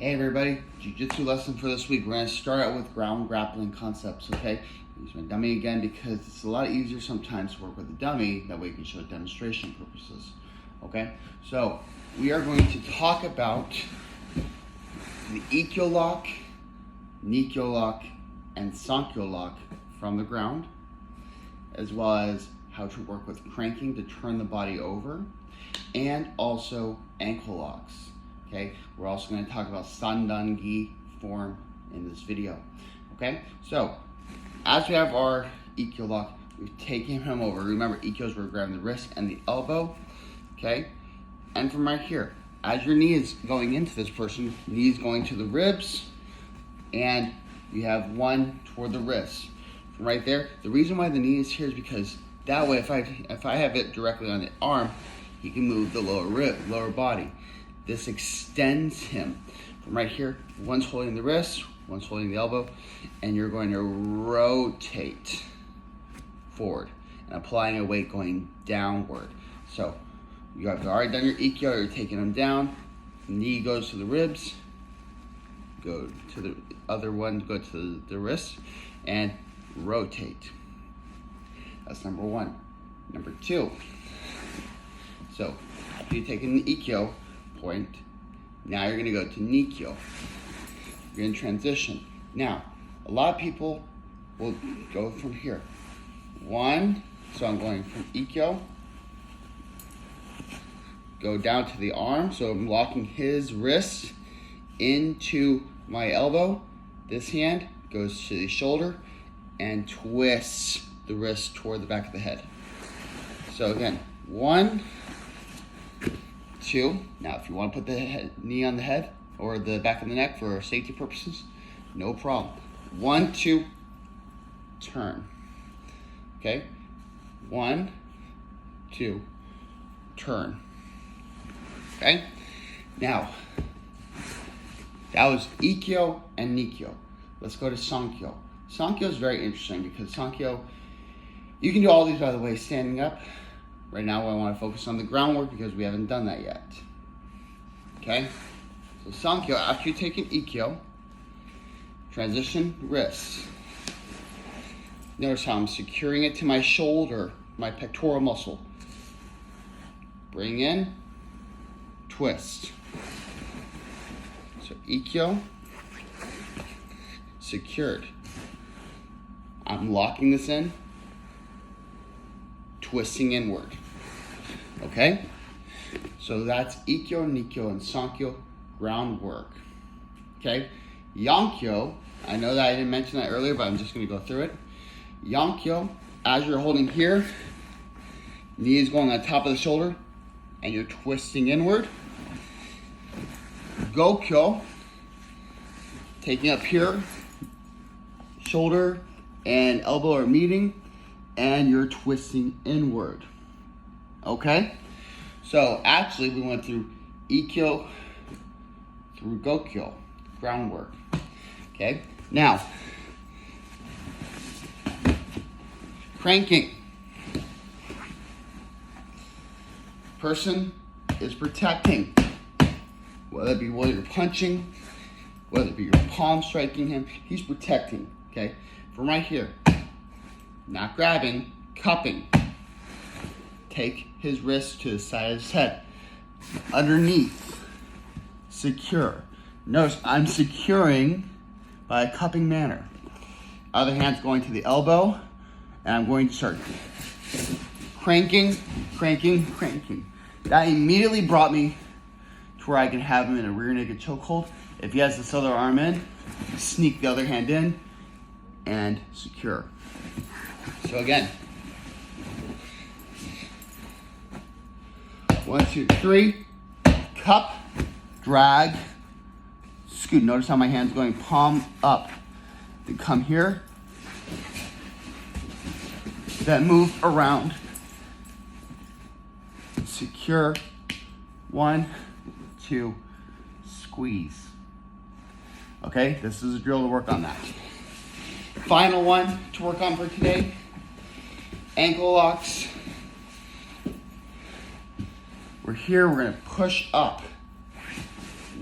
Hey everybody, Jiu-Jitsu lesson for this week. We're going to start out with ground grappling concepts, okay? Use my dummy again because it's a lot easier sometimes to work with a dummy. That way you can show demonstration purposes, okay? So we are going to talk about the Ikkyo lock, Nikkyo lock, and Sankyo lock from the ground, as well as how to work with cranking to turn the body over, and also ankle locks. Okay, we're also going to talk about Sandan form in this video. Okay, so as we have our Ikkyo lock, we've taken him over. Remember, Ikkyos were grabbing the wrist and the elbow. Okay, and from right here, as your knee is going into this person, knee is going to the ribs, and you have one toward the wrist. From right there, the reason why the knee is here is because that way, if I have it directly on the arm, he can move the lower body. This extends him from right here. One's holding the wrist, one's holding the elbow, and you're going to rotate forward and applying a weight going downward. So you have already done your Ikkyo, you're taking them down. Knee goes to the ribs, go to the other one, go to the wrist, and rotate. That's number one. Number two. So after you've taken the Ikkyo point, now you're going to go to Nikkyo. You're going to transition. Now, a lot of people will go from here. One, so I'm going from Ikkyo, go down to the arm, so I'm locking his wrist into my elbow. This hand goes to the shoulder and twists the wrist toward the back of the head. So again, 1, 2. Now, if you want to put the knee on the head or the back of the neck for safety purposes, no problem. 1, 2, turn. Okay? 1, 2, turn. Okay? Now, that was Ikkyo and Nikkyo. Let's go to Sankyo. Sankyo is very interesting because Sankyo, you can do all these, by the way, standing up. Right now I want to focus on the groundwork because we haven't done that yet. Okay? So Sankyo, after you take an Ikkyo, transition wrist. Notice how I'm securing it to my shoulder, my pectoral muscle. Bring in, twist. So Ikkyo, secured. I'm locking this in, twisting inward. Okay? So that's Ikkyo, Nikkyo, and Sankyo groundwork. Okay? Yankyo, I know that I didn't mention that earlier, but I'm just going to go through it. Yankyo, as you're holding here, knee is going on top of the shoulder, and you're twisting inward. Gokyo, taking up here, shoulder and elbow are meeting, and you're twisting inward. Okay? So actually we went through Ikkyo through Gokyo, groundwork. Okay? Now, cranking. Person is protecting. Whether it be while you're punching, whether it be your palm striking him, he's protecting. Okay? From right here. Not grabbing, cupping. Take his wrist to the side of his head. Underneath. Secure. Notice I'm securing by a cupping manner. Other hand's going to the elbow, and I'm going to start cranking, cranking, cranking. That immediately brought me to where I can have him in a rear naked chokehold. If he has this other arm in, sneak the other hand in, and secure. So again, 1, 2, 3, cup, drag, scoot. Notice how my hand's going palm up. Then come here, then move around, secure, 1, 2, squeeze. Okay, this is a drill to work on that. Final one to work on for today, ankle locks. We're here, we're gonna push up.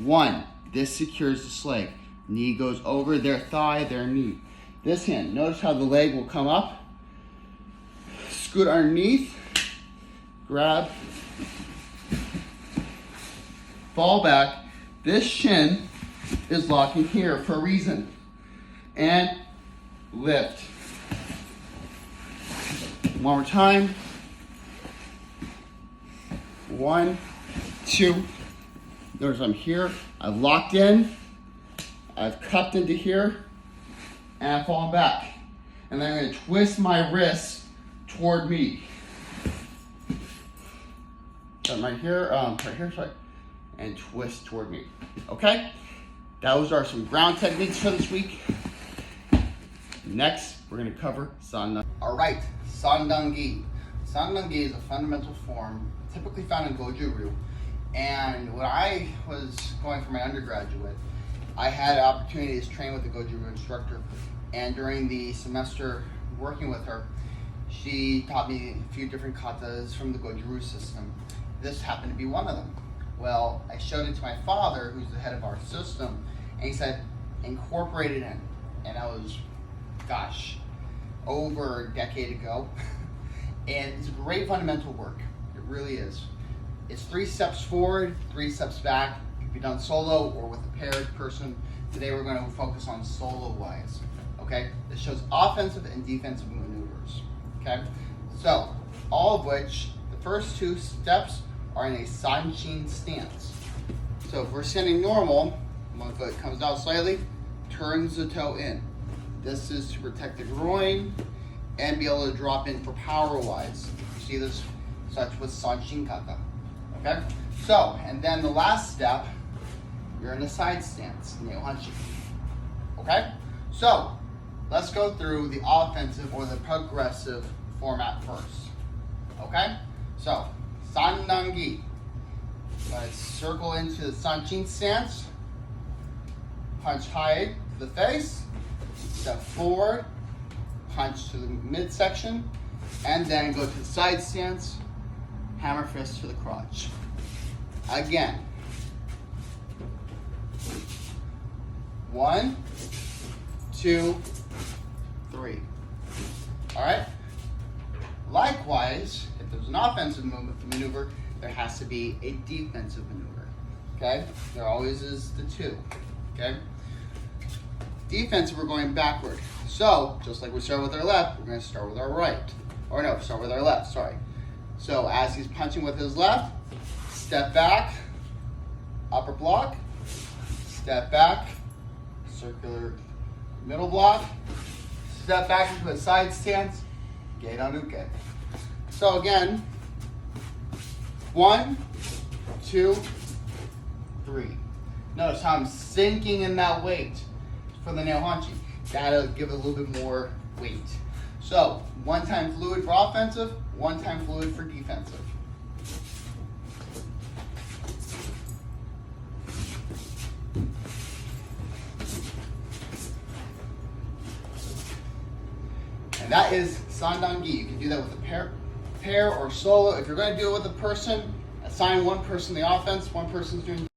1, This secures the slag. Knee goes over their thigh, their knee. This hand, notice how the leg will come up, scoot underneath, grab, fall back. This shin is locking here for a reason. And lift. One more time. 1, 2. Notice I'm here. I've locked in. I've cupped into here. And I've fallen back. And then I'm going to twist my wrist toward me. So right here, sorry. And twist toward me. Okay? Those are some ground techniques for this week. Next, we're going to cover Sandan. All right, Sandan-gi. Sandan-gi is a fundamental form typically found in Goju-Ryu. And when I was going for my undergraduate, I had an opportunity to train with a Goju-Ryu instructor. And during the semester working with her, she taught me a few different katas from the Goju-Ryu system. This happened to be one of them. Well, I showed it to my father, who's the head of our system, and he said, incorporate it in. And I was, gosh, over a decade ago. And it's great fundamental work. It really is. It's 3 steps forward, 3 steps back. It can be done solo or with a paired person. Today we're going to focus on solo-wise. Okay? This shows offensive and defensive maneuvers. Okay? So, all of which, the first 2 steps are in a sanshin stance. So if we're standing normal, one foot comes out slightly, turns the toe in. This is to protect the groin and be able to drop in for power-wise. You see this such with sanshin kata. Okay? So, and then the last step, you're in a side stance, neo-hanshi. Okay? So, let's go through the offensive or the progressive format first. Okay? So, Sandan-gi. Let's circle into the sanshin stance. Punch high to the face. Step forward. Punch to the midsection. And then go to the side stance. Hammer fist to the crotch. Again. 1, 2, 3. All right? Likewise, if there's an offensive maneuver, there has to be a defensive maneuver. Okay? There always is the 2. Okay? Defensive, we're going backward. So, just like we start with our left, we're going to start with our right. Or no, start with our left, sorry. So, as he's punching with his left, step back, upper block, step back, circular middle block, step back into a side stance, Gedan-uke. So again, 1, 2, 3. Notice how I'm sinking in that weight for the neo-hanshi. That'll give it a little bit more weight. So, 1 time fluid for offensive, 1 time fluid for defensive. And that is Sandan-gi. You can do that with a pair or solo. If you're going to do it with a person, assign one person the offense, one person's doing